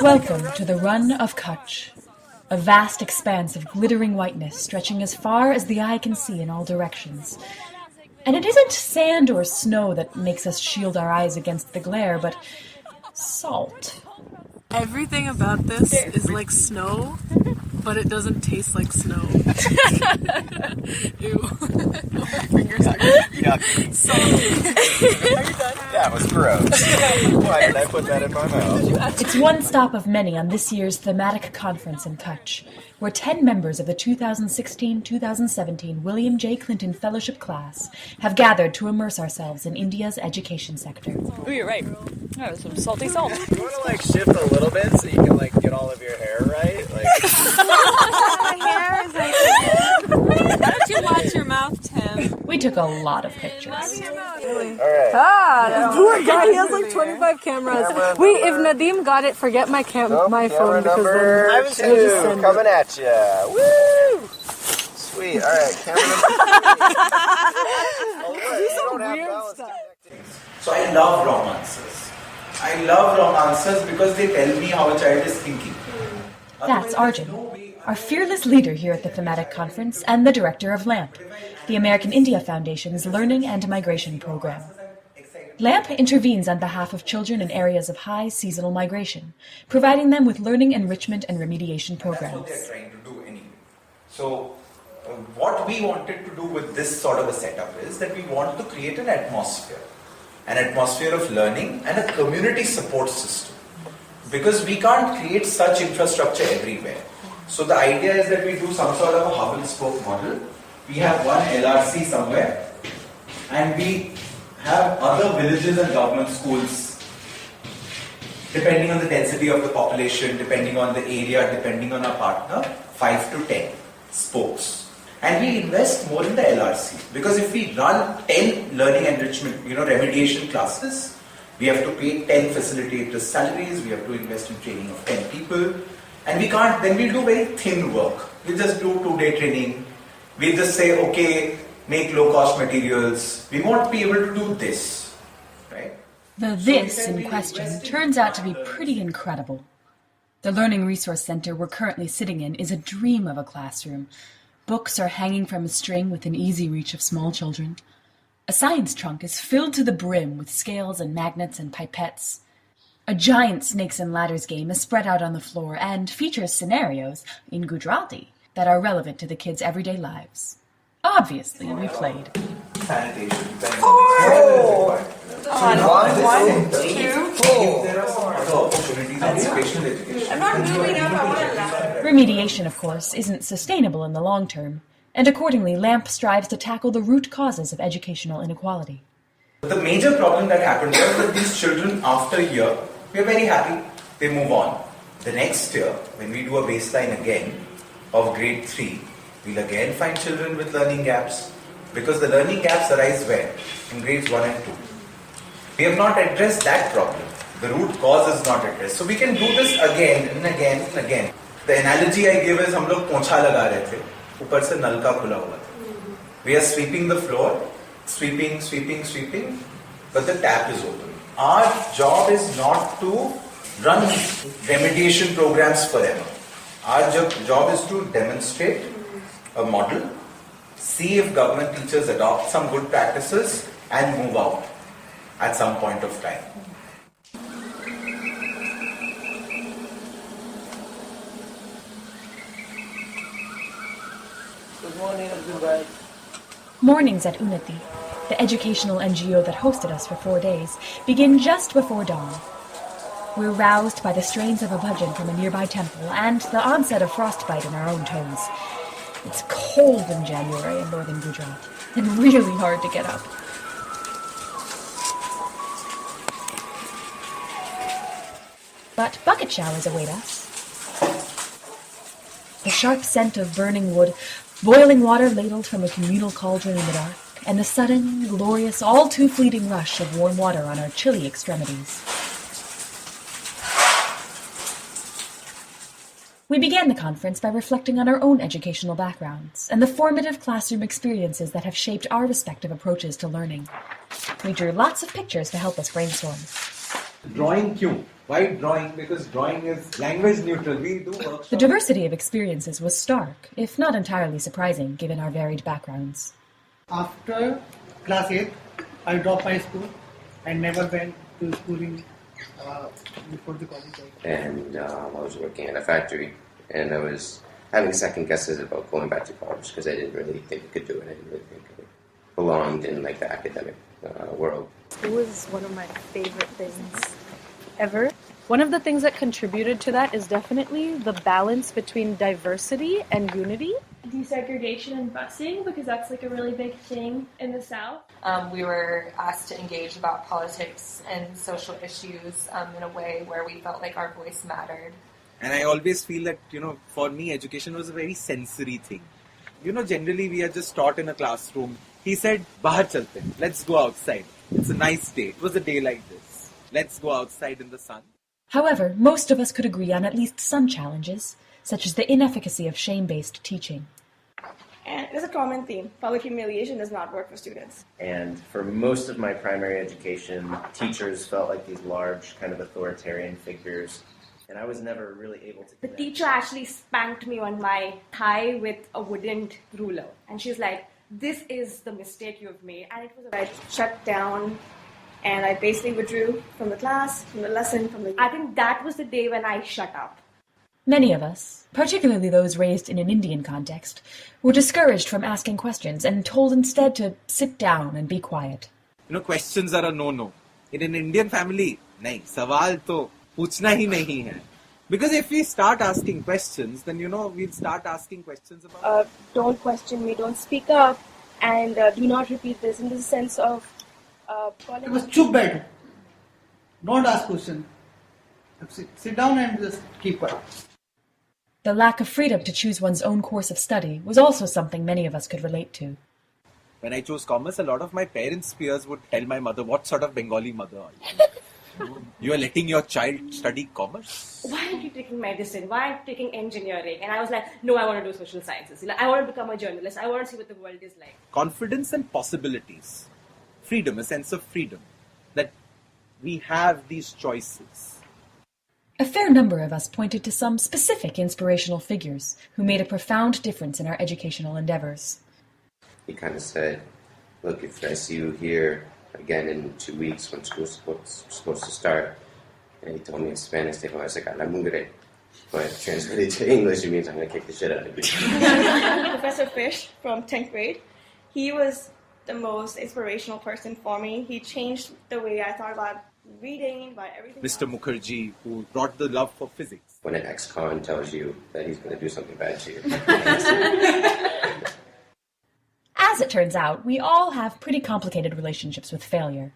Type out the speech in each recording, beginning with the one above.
Welcome to the Run of Kutch, a vast expanse of glittering whiteness stretching as far as the eye can see in all directions. And it isn't sand or snow that makes us shield our eyes against the glare, but salt. Everything about this is like snow, but it doesn't taste like snow. Ew. Fingers are yucky. salty. Are you done? That was gross. Why did I put that in my mouth? It's one stop of many on this year's thematic conference in Kutch, where 10 members of the 2016-2017 William J. Clinton Fellowship class have gathered to immerse ourselves in India's education sector. Ooh, you're right. That was some salty salt. You want to shift a little bit so you can get all of your hair right? My hair is Why don't you watch your mouth, Tim? We took a lot of pictures. Alright. Poor guy, he has like 25 cameras. Wait, if Nadeem got it, forget my my phone because then number two coming at ya. Woo! Sweet. Alright, camera number two. So I love romances. I love romances because they tell me how a child is thinking. That's Arjun, our fearless leader here at the Thematic Conference and the director of LAMP, the American India Foundation's Learning and Migration Program. LAMP intervenes on behalf of children in areas of high seasonal migration, providing them with learning enrichment and remediation programs. That's what they're trying to do anyway. So what we wanted to do with this sort of a setup is that we want to create an atmosphere of learning and a community support system. Because we can't create such infrastructure everywhere. So the idea is that we do some sort of a hub and spoke model. We have one LRC somewhere and we have other villages and government schools depending on the density of the population, depending on the area, depending on our partner, 5 to 10 spokes. And we invest more in the LRC because if we run 10 learning enrichment, remediation classes, we have to pay 10 facilitators' salaries, we have to invest in training of 10 people, and we can't, then we'll do very thin work. We'll just do 2-day training, we'll just say, okay, make low-cost materials. We won't be able to do this, right? The "this" in question turns out to be pretty incredible. The Learning Resource Center we're currently sitting in is a dream of a classroom. Books are hanging from a string within easy reach of small children. A science trunk is filled to the brim with scales and magnets and pipettes. A giant snakes and ladders game is spread out on the floor and features scenarios, in Gujarati, that are relevant to the kids' everyday lives. Obviously, we played. Sanitation. Remediation, of course, isn't sustainable in the long term, and accordingly, LAMP strives to tackle the root causes of educational inequality. The major problem that happened was that these children, after a year, we are very happy, they move on. The next year, when we do a baseline again of grade 3, we'll again find children with learning gaps, because the learning gaps arise where? In grades 1 and 2. We have not addressed that problem. The root cause is not addressed. So we can do this again and again and again. The analogy I give is हम लोग पोंछा लगा रहे थे, ऊपर से नल का खुला हुआ था. We are sweeping the floor, sweeping, but the tap is open. Our job is not to run remediation programs forever. Our job is to demonstrate a model, see if government teachers adopt some good practices and move out at some point of time. Good morning, everybody. Mornings at Unnati, the educational NGO that hosted us for 4 days, begin just before dawn. We're roused by the strains of a bhajan from a nearby temple and the onset of frostbite in our own toes. It's cold in January in northern Gujarat, and really hard to get up. But bucket showers await us. The sharp scent of burning wood, boiling water ladled from a communal cauldron in the dark, and the sudden, glorious, all too fleeting rush of warm water on our chilly extremities. We began the conference by reflecting on our own educational backgrounds and the formative classroom experiences that have shaped our respective approaches to learning. We drew lots of pictures to help us brainstorm. Drawing क्यों? Why drawing? Because drawing is language neutral. We do workshops. The diversity of experiences was stark, if not entirely surprising, given our varied backgrounds. After class 8, I dropped my school and never went to schooling before the college. And I was working at a factory, and I was having second guesses about going back to college because I didn't really think I could do it. I didn't really think I belonged in like the academic world. It was one of my favorite things ever. One of the things that contributed to that is definitely the balance between diversity and unity. Desegregation and busing, because that's like a really big thing in the South. We were asked to engage about politics and social issues in a way where we felt like our voice mattered. And I always feel that, for me, education was a very sensory thing. Generally we are just taught in a classroom. He said, "Bahar chalte, let's go outside. It's a nice day. It was a day like this. Let's go outside in the sun." However, most of us could agree on at least some challenges, such as the inefficacy of shame-based teaching. And it is a common theme. Public humiliation does not work for students. And for most of my primary education, teachers felt like these large, kind of authoritarian figures. And I was never really able to. The teacher actually spanked me on my thigh with a wooden ruler. And she's like, "This is the mistake you've made." And it was I shut down and I basically withdrew from the class, from the lesson, I think that was the day when I shut up. Many of us, particularly those raised in an Indian context, were discouraged from asking questions and told instead to sit down and be quiet. Questions are a no-no. In an Indian family, nahi, sawal to puchna hi nahi hai. Because if we start asking questions, then we'll start asking questions about... Don't question me, don't speak up, and do not repeat this in the sense of... It was chup baitho. Don't ask questions. Sit down and just keep quiet. The lack of freedom to choose one's own course of study was also something many of us could relate to. When I chose commerce, a lot of my parents' peers would tell my mother, "What sort of Bengali mother are you? You are letting your child study commerce? Why aren't you taking medicine? Why aren't you taking engineering?" And I was like, "No, I want to do social sciences. I want to become a journalist. I want to see what the world is like." Confidence and possibilities. Freedom, a sense of freedom. That we have these choices. A fair number of us pointed to some specific inspirational figures who made a profound difference in our educational endeavors. He kind of said, "Look, if I see you here again in 2 weeks when school's supposed to start," and he told me in Spanish, I was like, "A la mugre." But translated to English, it means I'm going to kick the shit out of you. Professor Fish from 10th grade, he was the most inspirational person for me. He changed the way I thought about reading, about everything. Mr. Mukherjee, who brought the love for physics. When an ex-con tells you that he's going to do something bad to you. As it turns out, we all have pretty complicated relationships with failure.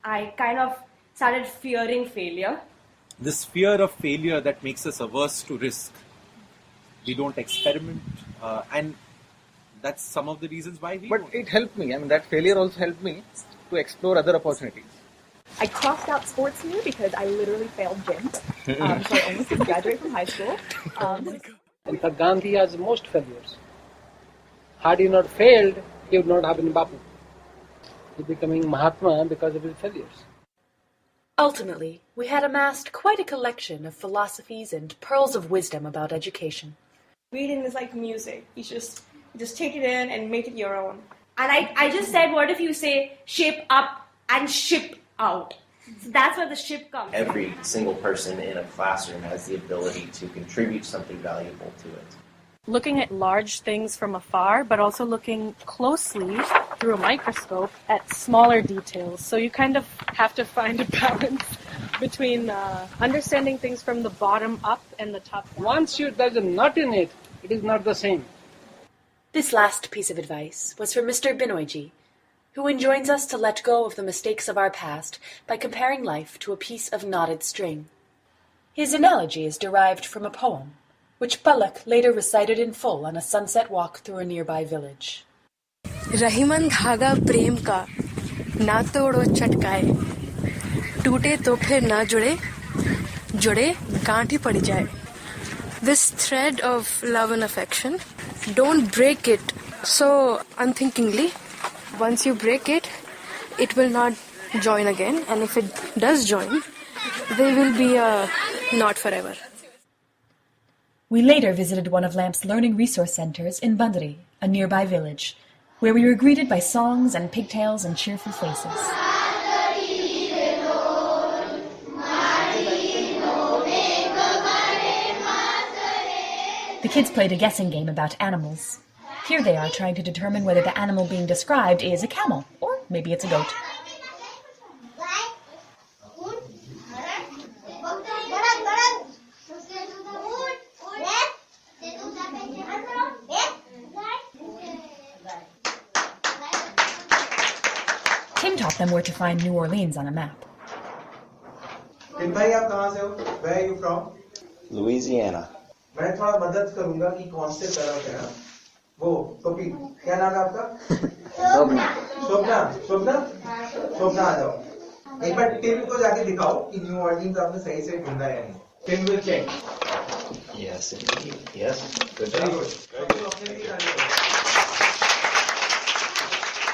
I kind of started fearing failure. This fear of failure that makes us averse to risk. We don't experiment, and that's some of the reasons why we But don't. it helped me. That failure also helped me to explore other opportunities. I crossed out sports here because I literally failed gym. So I almost didn't graduate from high school. In fact, Gandhi has most failures. Had he not failed, he would not have been Bapu. He becoming Mahatma because of his failures. Ultimately, we had amassed quite a collection of philosophies and pearls of wisdom about education. Reading is like music. You just take it in and make it your own. And I just said, what if you say shape up and ship out? So that's where the ship comes. Every single person in a classroom has the ability to contribute something valuable to it. Looking at large things from afar, but also looking closely through a microscope at smaller details. So you kind of have to find a balance between understanding things from the bottom up and the top down. Once there's a nut in it, it is not the same. This last piece of advice was from Mr. Binoyji, who enjoins us to let go of the mistakes of our past by comparing life to a piece of knotted string. His analogy is derived from a poem, which Palak later recited in full on a sunset walk through a nearby village. Rahiman धागा प्रेम का ना तोड़ो चटकाए टूटे तो फिर ना जुड़े जुड़े गांठ ही पड़ जाए. This thread of love and affection, don't break it so unthinkingly. Once you break it, it will not join again, and if it does join, they will be not forever. We later visited one of LAMP's learning resource centers in Bandri, a nearby village, where we were greeted by songs and pigtails and cheerful faces. The kids played a guessing game about animals. Here they are trying to determine whether the animal being described is a camel, or maybe it's a goat. Tim taught them where to find New Orleans on a map. Tim bhai, aap kahan se ho? Where are you from? Louisiana. मैं थोड़ा मदद करूंगा कि कौन से तरफ है वो कॉपी क्या नाम है आपका शोभना शोभना शोभना आ जाओ एक बार टिम को जाके दिखाओ कि न्यू ऑर्लिन्स आपने सही से ढूंढा है नहीं Tim will check Yes, indeed. Yes. Good job.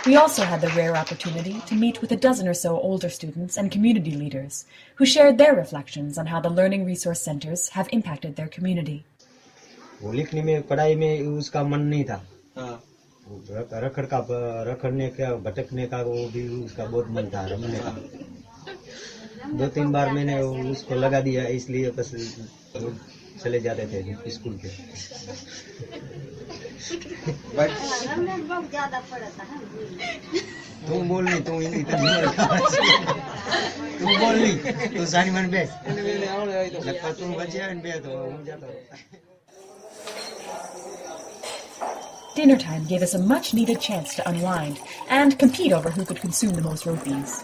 We also had the rare opportunity to meet with a dozen or so older students and community leaders who shared their reflections on how the learning resource centers have impacted their community. वो लिखने में पढ़ाई में उसका मन नहीं था रखड़ने का भटकने का वो भी उसका बहुत मन था रमने का 2-3 बार मैंने उसको लगा दिया इसलिए बस चले जाते थे स्कूल के तुम बोल नहीं तुम तुम बोल नहीं तू सानी मन बेस लगता तुम बचे बे तो जाता Dinner time gave us a much-needed chance to unwind and compete over who could consume the most rotis.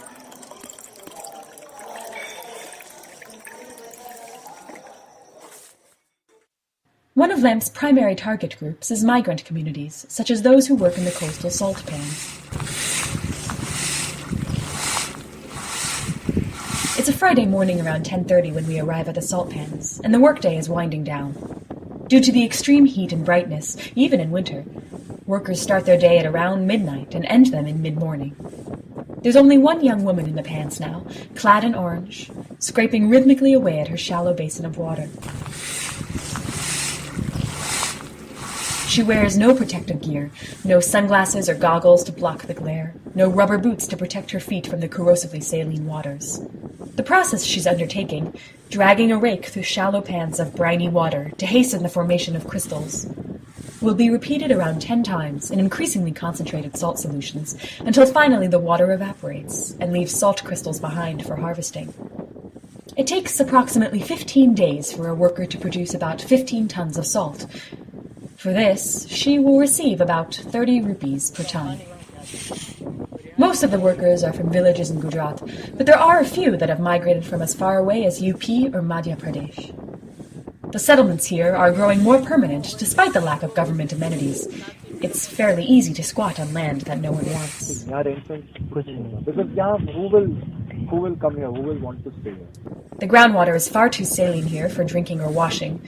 One of LAMP's primary target groups is migrant communities, such as those who work in the coastal salt pans. It's a Friday morning around 10:30 when we arrive at the salt pans, and the workday is winding down. Due to the extreme heat and brightness, even in winter, workers start their day at around midnight and end them in mid-morning. There's only one young woman in the pans now, clad in orange, scraping rhythmically away at her shallow basin of water. She wears no protective gear, no sunglasses or goggles to block the glare, no rubber boots to protect her feet from the corrosively saline waters. The process she's undertaking, dragging a rake through shallow pans of briny water to hasten the formation of crystals, will be repeated around 10 times in increasingly concentrated salt solutions until finally the water evaporates and leaves salt crystals behind for harvesting. It takes approximately 15 days for a worker to produce about 15 tons of salt. For this, she will receive about 30 rupees per ton. Most of the workers are from villages in Gujarat, but there are a few that have migrated from as far away as UP or Madhya Pradesh. The settlements here are growing more permanent despite the lack of government amenities. It's fairly easy to squat on land that no one wants. Because who will come here? Who will want to stay here? The groundwater is far too saline here for drinking or washing,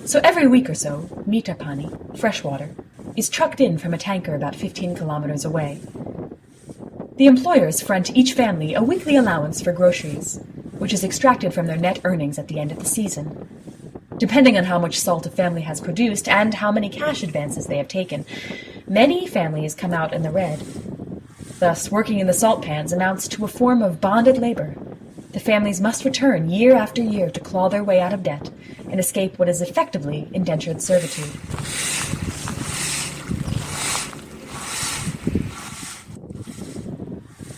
so every week or so, mita pani, fresh water, is trucked in from a tanker about 15 kilometers away. The employers front each family a weekly allowance for groceries, which is extracted from their net earnings at the end of the season. Depending on how much salt a family has produced and how many cash advances they have taken, many families come out in the red. Thus, working in the salt pans amounts to a form of bonded labor. The families must return year after year to claw their way out of debt and escape what is effectively indentured servitude.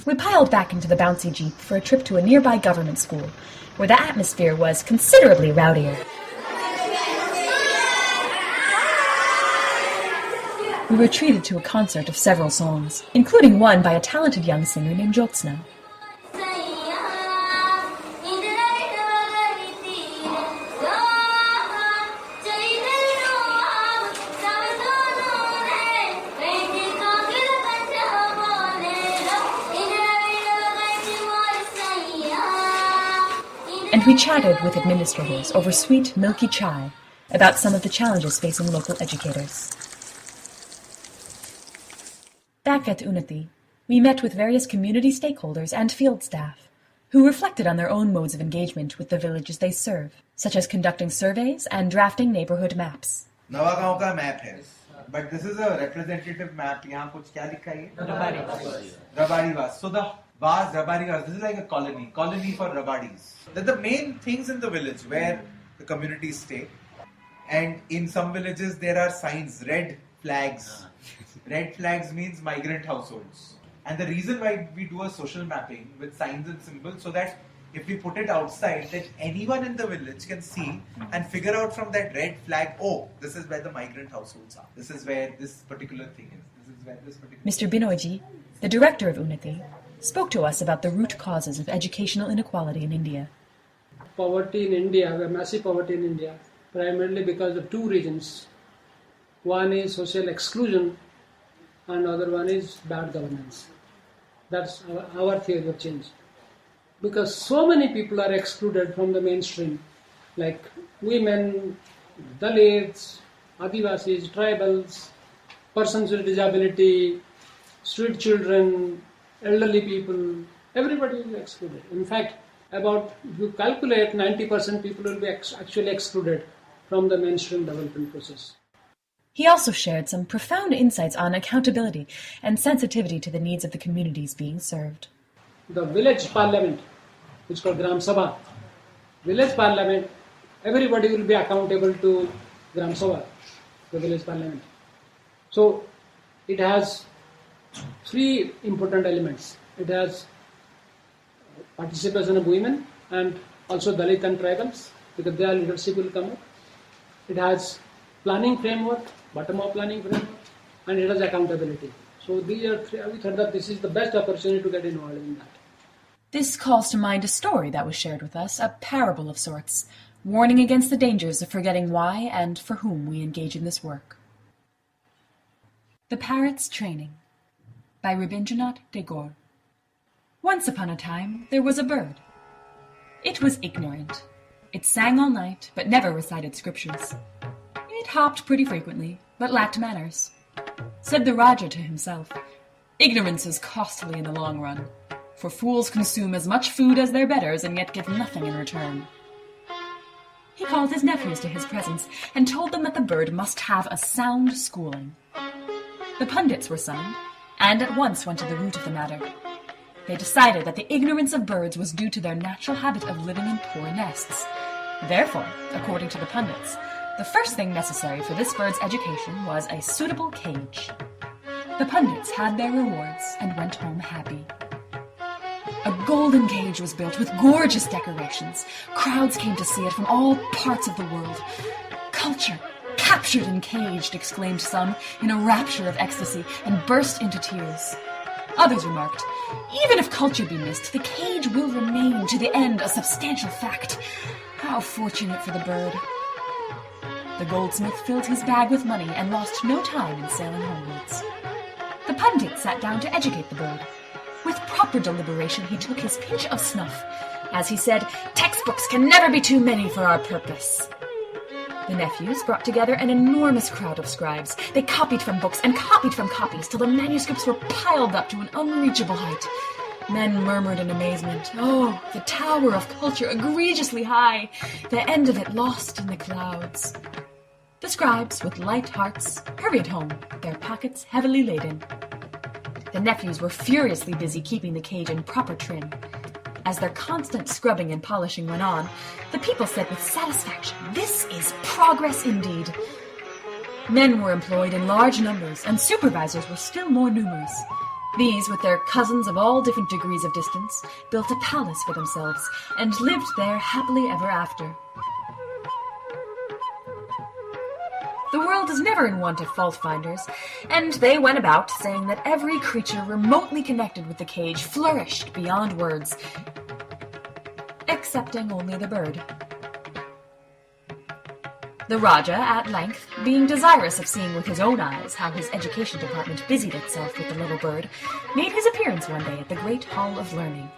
We piled back into the bouncy jeep for a trip to a nearby government school, where the atmosphere was considerably rowdier. We were treated to a concert of several songs, including one by a talented young singer named Jyotsna. And we chatted with administrators over sweet, milky chai about some of the challenges facing local educators. Back at Unnati, we met with various community stakeholders and field staff, who reflected on their own modes of engagement with the villages they serve, such as conducting surveys and drafting neighborhood maps. Navagaon का map है, but this is a representative map. यहाँ कुछ क्या लिखा है? Rabadi Vas. So the Vas, Rabadi Vas, this is like a colony for Rabadis. They're the main things in the village where the communities stay. And in some villages there are signs, red flags. Red flags means migrant households. And the reason why we do a social mapping with signs and symbols, so that if we put it outside, that anyone in the village can see and figure out from that red flag, oh, this is where the migrant households are. This is where this particular thing is. This is where this particular Mr. Binoyji, the director of Unnati, spoke to us about the root causes of educational inequality in India. Poverty in India, we have massive poverty in India, primarily because of two reasons. One is social exclusion and other one is bad governance. That's our theory of change. Because so many people are excluded from the mainstream, like women, Dalits, Adivasis, tribals, persons with disability, street children, elderly people, everybody is excluded. In fact, if you calculate, 90% people will be actually excluded from the mainstream development process. He also shared some profound insights on accountability and sensitivity to the needs of the communities being served. The village parliament, which is called Gram Sabha, village parliament, everybody will be accountable to Gram Sabha, the village parliament. So it has three important elements. It has participation of women and also Dalit and tribals, because their leadership will come up. It has planning framework, bottom-up planning framework, and it has accountability. So these are three. We thought that this is the best opportunity to get involved in that. This calls to mind a story that was shared with us, a parable of sorts, warning against the dangers of forgetting why and for whom we engage in this work. The Parrot's Training by Rabindranath Tagore. Once upon a time, there was a bird. It was ignorant. It sang all night, but never recited scriptures. It hopped pretty frequently, but lacked manners. Said the Raja to himself, "Ignorance is costly in the long run, for fools consume as much food as their betters and yet give nothing in return." He called his nephews to his presence and told them that the bird must have a sound schooling. The pundits were summoned, and at once went to the root of the matter. They decided that the ignorance of birds was due to their natural habit of living in poor nests. Therefore, according to the pundits, the first thing necessary for this bird's education was a suitable cage. The pundits had their rewards and went home happy. A golden cage was built with gorgeous decorations. Crowds came to see it from all parts of the world. "Culture, captured and caged," exclaimed some in a rapture of ecstasy and burst into tears. Others remarked, "Even if culture be missed, the cage will remain to the end a substantial fact. How fortunate for the bird." The goldsmith filled his bag with money and lost no time in sailing homewards. The pundit sat down to educate the bird. With proper deliberation, he took his pinch of snuff. As he said, "Textbooks can never be too many for our purpose." The nephews brought together an enormous crowd of scribes. They copied from books and copied from copies till the manuscripts were piled up to an unreachable height. Men murmured in amazement, "Oh, the tower of culture egregiously high, the end of it lost in the clouds." The scribes, with light hearts, hurried home, their pockets heavily laden. The nephews were furiously busy keeping the cage in proper trim. As their constant scrubbing and polishing went on, the people said with satisfaction, "This is progress indeed." Men were employed in large numbers, and supervisors were still more numerous. These, with their cousins of all different degrees of distance, built a palace for themselves, and lived there happily ever after. The world is never in want of fault-finders, and they went about saying that every creature remotely connected with the cage flourished beyond words, excepting only the bird. The Raja, at length, being desirous of seeing with his own eyes how his education department busied itself with the little bird, made his appearance one day at the great hall of learning.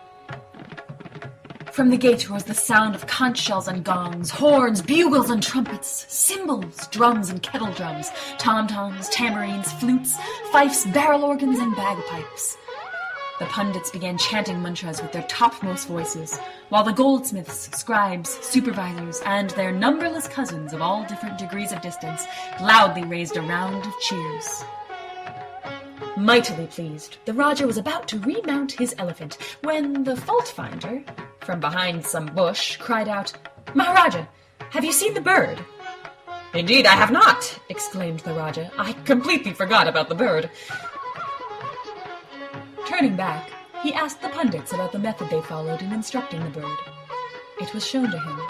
From the gate rose the sound of conch shells and gongs, horns, bugles and trumpets, cymbals, drums and kettle drums, tom-toms, tambourines, flutes, fifes, barrel organs, and bagpipes. The pundits began chanting mantras with their topmost voices, while the goldsmiths, scribes, supervisors, and their numberless cousins of all different degrees of distance loudly raised a round of cheers. Mightily pleased, the Raja was about to remount his elephant when the fault-finder, from behind some bush, cried out, "Maharaja, have you seen the bird?" "Indeed, I have not," exclaimed the Raja. "I completely forgot about the bird." Turning back, he asked the pundits about the method they followed in instructing the bird. It was shown to him.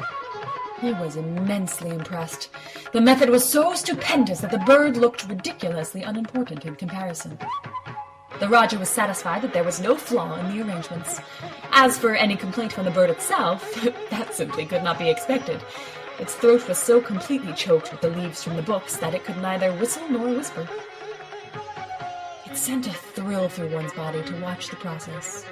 He was immensely impressed. The method was so stupendous that the bird looked ridiculously unimportant in comparison. The Raja was satisfied that there was no flaw in the arrangements. As for any complaint from the bird itself, that simply could not be expected. Its throat was so completely choked with the leaves from the books that it could neither whistle nor whisper. It sent a thrill through one's body to watch the process.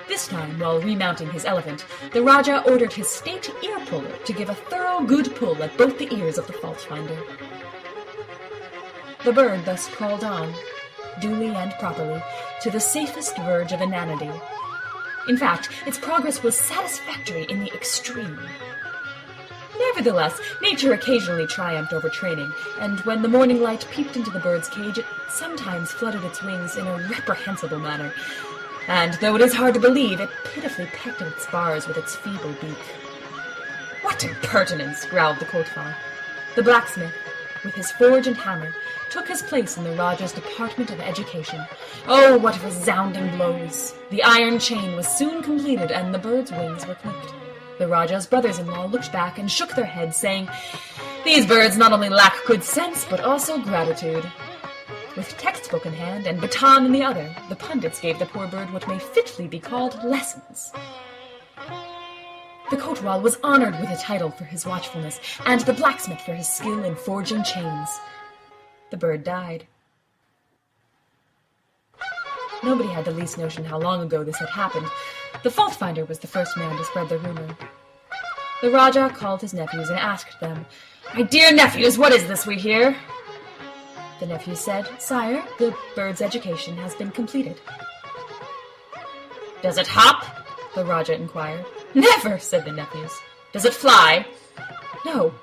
This time, while remounting his elephant, the Raja ordered his state ear puller to give a thorough good pull at both the ears of the fault-finder. The bird thus crawled on, duly and properly, to the safest verge of inanity. In fact, its progress was satisfactory in the extreme. Nevertheless, nature occasionally triumphed over training, and when the morning light peeped into the bird's cage, it sometimes flooded its wings in a reprehensible manner, and though it is hard to believe, it pitifully pecked at its bars with its feeble beak. "What impertinence!" growled the Kotwal. The blacksmith, with his forge and hammer, took his place in the Raja's Department of Education. Oh, what resounding blows! The iron chain was soon completed, and the bird's wings were clipped. The Raja's brothers-in-law looked back and shook their heads, saying, "These birds not only lack good sense, but also gratitude." With textbook in hand and baton in the other, the pundits gave the poor bird what may fitly be called lessons. The Kotwal was honored with a title for his watchfulness, and the blacksmith for his skill in forging chains. The bird died. Nobody had the least notion how long ago this had happened. The fault-finder was the first man to spread the rumor. The Raja called his nephews and asked them, "My dear nephews, what is this we hear?" The nephews said, "Sire, the bird's education has been completed." "Does it hop?" the Raja inquired. "Never," said the nephews. "Does it fly?" "No."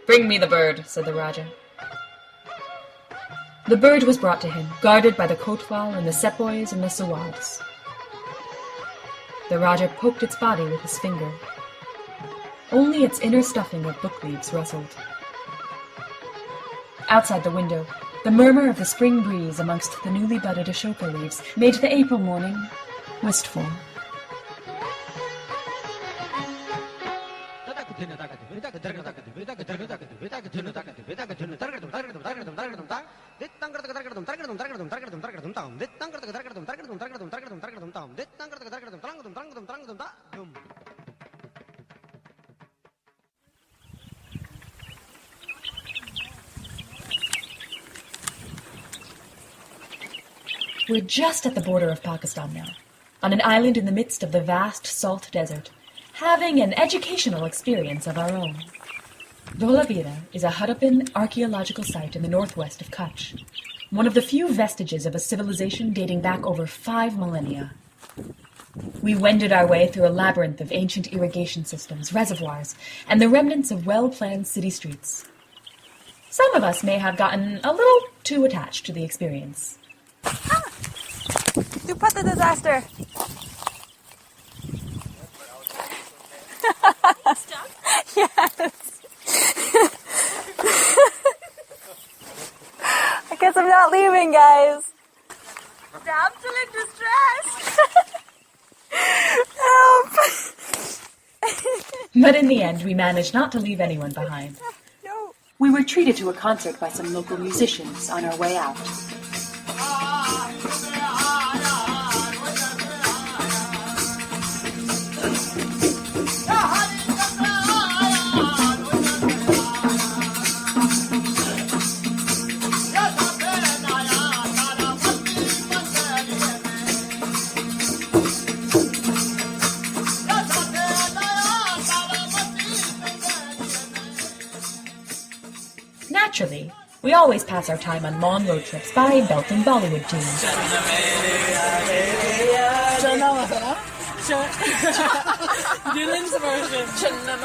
"Bring me the bird," said the Raja. The bird was brought to him, guarded by the Kotwal and the sepoys and the sawads. The Raja poked its body with his finger. Only its inner stuffing of book leaves rustled. Outside the window, the murmur of the spring breeze amongst the newly budded ashoka leaves made the April morning wistful. We're just at the border of Pakistan now, on an island in the midst of the vast salt desert, having an educational experience of our own. Olivia is a Harappan archaeological site in the northwest of Kutch, one of the few vestiges of a civilization dating back over 5 millennia. We wended our way through a labyrinth of ancient irrigation systems, reservoirs, and the remnants of well-planned city streets. Some of us may have gotten a little too attached to the experience. You put the disaster. Yes. I guess I'm not leaving, guys. Damsel in distress. Help. But in the end, we managed not to leave anyone behind. No. We were treated to a concert by some local musicians on our way out. Naturally, We always pass our time on long road trips by belting Bollywood tunes. Dylan's version. Chana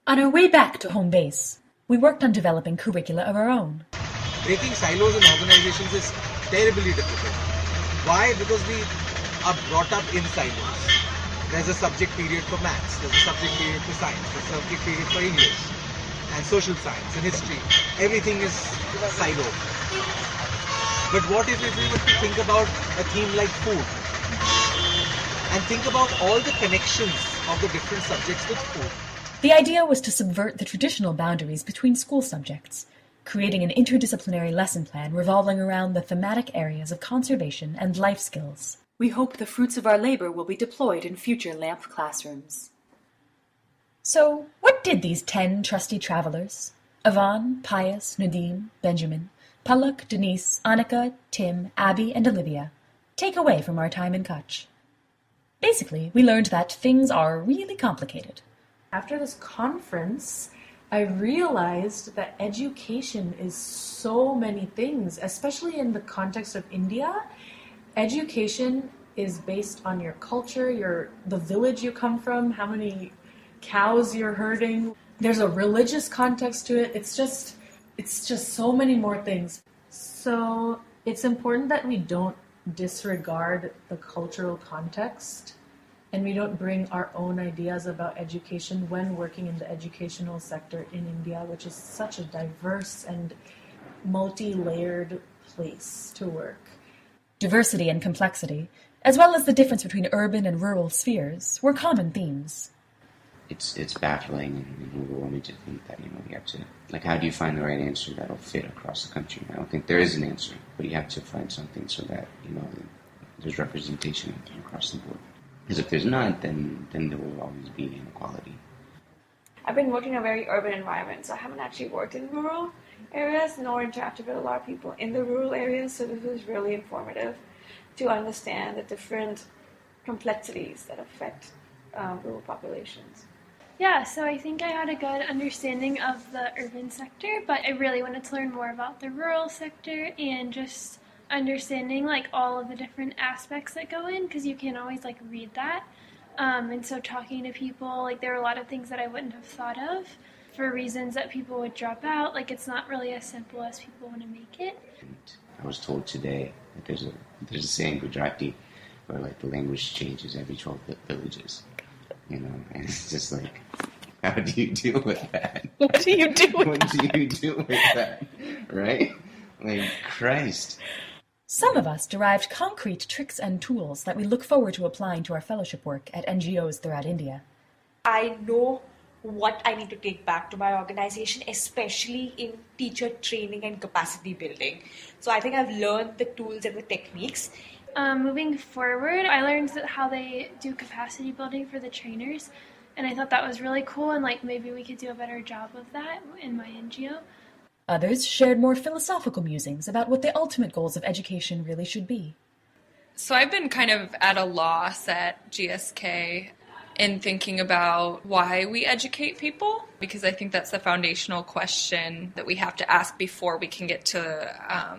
On our way back to home base, we worked on developing curricula of our own. Breaking silos in organizations is terribly difficult. Why? Because we are brought up in silos. There's a subject period for maths, there's a subject period for science, there's a subject period for English, and social science and history. Everything is siloed. But what if we were to think about a theme like food? And think about all the connections of the different subjects with food. The idea was to subvert the traditional boundaries between school subjects, creating an interdisciplinary lesson plan revolving around the thematic areas of conservation and life skills. We hope the fruits of our labor will be deployed in future LAMP classrooms. So, what did these 10 trusty travelers, Yvonne, Pius, Nadim, Benjamin, Palak, Denise, Annika, Tim, Abby, and Olivia, take away from our time in Kutch? Basically, we learned that things are really complicated. After this conference, I realized that education is so many things, especially in the context of India. Education is based on your culture, the village you come from, how many cows you're herding. There's a religious context to it. It's just so many more things. So it's important that we don't disregard the cultural context and we don't bring our own ideas about education when working in the educational sector in India, which is such a diverse and multi-layered place to work. Diversity and complexity, as well as the difference between urban and rural spheres, were common themes. It's baffling and overwhelming to think that, we have to, how do you find the right answer that'll fit across the country? I don't think there is an answer, but you have to find something so that, there's representation across the board. Because if there's not, then there will always be inequality. I've been working in a very urban environment, so I haven't actually worked in rural areas nor interacted with a lot of people in the rural areas, so this was really informative to understand the different complexities that affect rural populations. Yeah, so I think I had a good understanding of the urban sector, but I really wanted to learn more about the rural sector and just understanding all of the different aspects that go in, because you can't always read that. And so talking to people, there are a lot of things that I wouldn't have thought of for reasons that people would drop out. It's not really as simple as people want to make it. I was told today that there's a saying Gujarati where the language changes every 12 villages. And it's just how do you deal with that? What do you do with What do you do with that? Right? Christ. Some of us derived concrete tricks and tools that we look forward to applying to our fellowship work at NGOs throughout India. I know what I need to take back to my organization, especially in teacher training and capacity building. So I think I've learned the tools and the techniques. Moving forward, I learned how they do capacity building for the trainers, and I thought that was really cool, and maybe we could do a better job of that in my NGO. Others shared more philosophical musings about what the ultimate goals of education really should be. So I've been kind of at a loss at GSK in thinking about why we educate people, because I think that's the foundational question that we have to ask before we can get to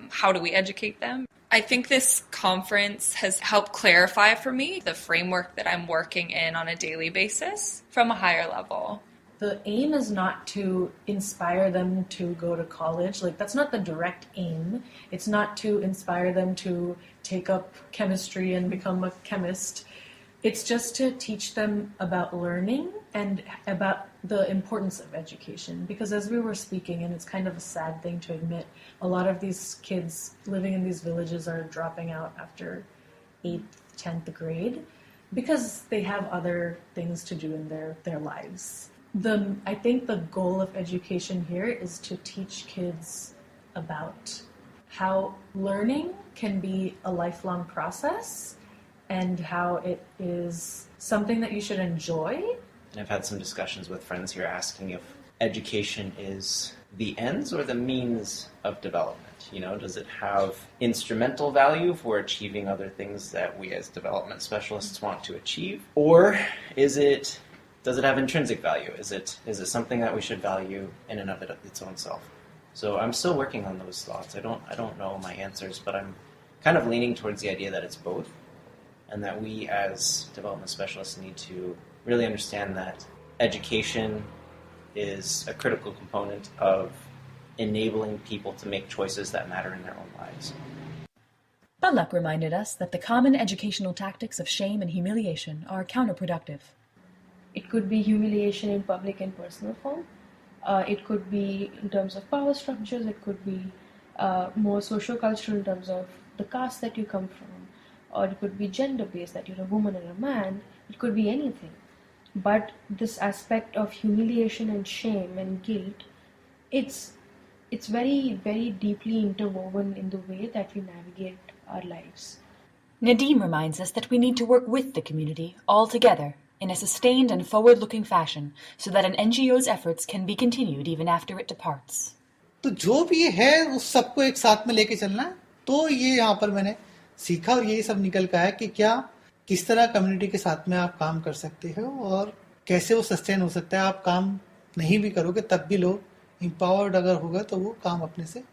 how do we educate them. I think this conference has helped clarify for me the framework that I'm working in on a daily basis from a higher level. The aim is not to inspire them to go to college. That's not the direct aim. It's not to inspire them to take up chemistry and become a chemist. It's just to teach them about learning and about the importance of education. Because as we were speaking, and it's kind of a sad thing to admit, a lot of these kids living in these villages are dropping out after 8th, 10th grade because they have other things to do in their lives. I think the goal of education here is to teach kids about how learning can be a lifelong process and how it is something that you should enjoy. I've had some discussions with friends here asking if education is the ends or the means of development? You know, does it have instrumental value for achieving other things that we as development specialists want to achieve? Or does it have intrinsic value? Is it something that we should value in and of its own self? So I'm still working on those thoughts. I don't know my answers, but I'm kind of leaning towards the idea that it's both, and that we as development specialists need to really understand that education is a critical component of enabling people to make choices that matter in their own lives. Balak reminded us that the common educational tactics of shame and humiliation are counterproductive. It could be humiliation in public and personal form. It could be in terms of power structures. It could be more socio-cultural in terms of the caste that you come from. Or it could be gender-based, that you're a woman or a man. It could be anything. But this aspect of humiliation and shame and guilt, it's very, very deeply interwoven in the way that we navigate our lives. Nadeem reminds us that we need to work with the community all together in a sustained and forward-looking fashion so that an NGO's efforts can be continued even after it departs. तो जो भी है उस सबको एक साथ में लेके चलना है. तो ये यहाँ पर मैंने सीखा और यही सब निकल का है कि किस तरह कम्युनिटी के साथ में आप काम कर सकते हो और कैसे वो सस्टेन हो सकता है. आप काम नहीं भी करोगे तब भी लोग empowered अगर होगा तो वो काम अपने से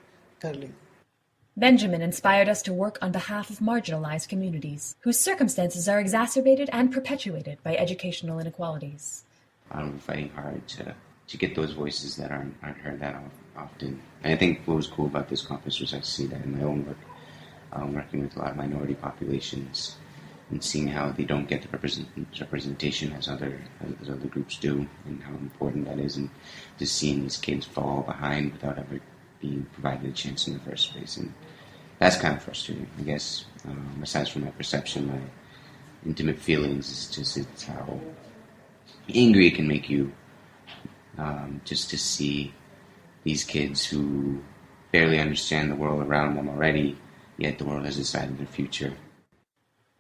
कर लेंगे. Benjamin inspired us to work on behalf of marginalized communities, whose circumstances are exacerbated and perpetuated by educational inequalities. We're fighting hard to get those voices that aren't heard that often. And I think what was cool about this conference was I see that in my own work, working with a lot of minority populations and seeing how they don't get the representation as other groups do, and how important that is, and just seeing these kids fall behind without ever being provided a chance in the first place. And that's kind of frustrating, I guess. Aside from my perception, my intimate feelings, it's how angry it can make you just to see these kids who barely understand the world around them already, yet the world has decided their future.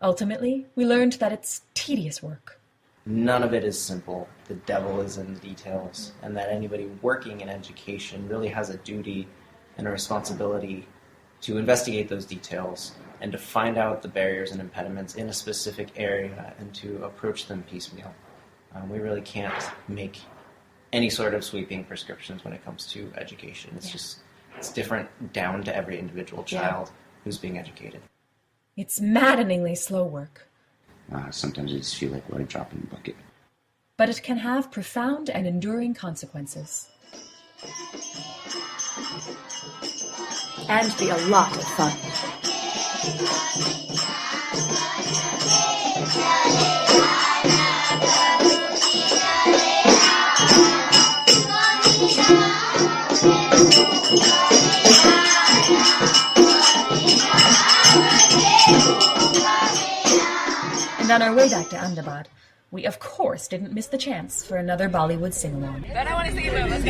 Ultimately, we learned that it's tedious work. None of it is simple. The devil is in the details, and that anybody working in education really has a duty and a responsibility to investigate those details and to find out the barriers and impediments in a specific area and to approach them piecemeal. We really can't make any sort of sweeping prescriptions when it comes to education. It's different down to every individual child who's being educated. It's maddeningly slow work. Sometimes I just feel like we're a drop in the bucket. But it can have profound and enduring consequences. And be a lot of fun. And on our way back to Ahmedabad, we of course didn't miss the chance for another Bollywood sing-along. Then I want to sing it. Let's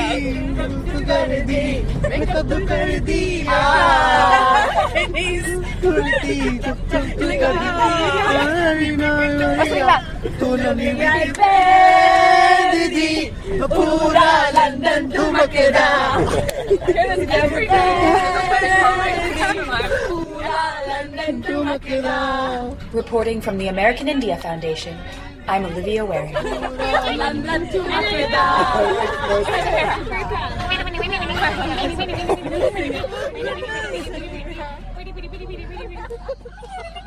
Reporting from the American India Foundation, I'm Olivia Waring. go.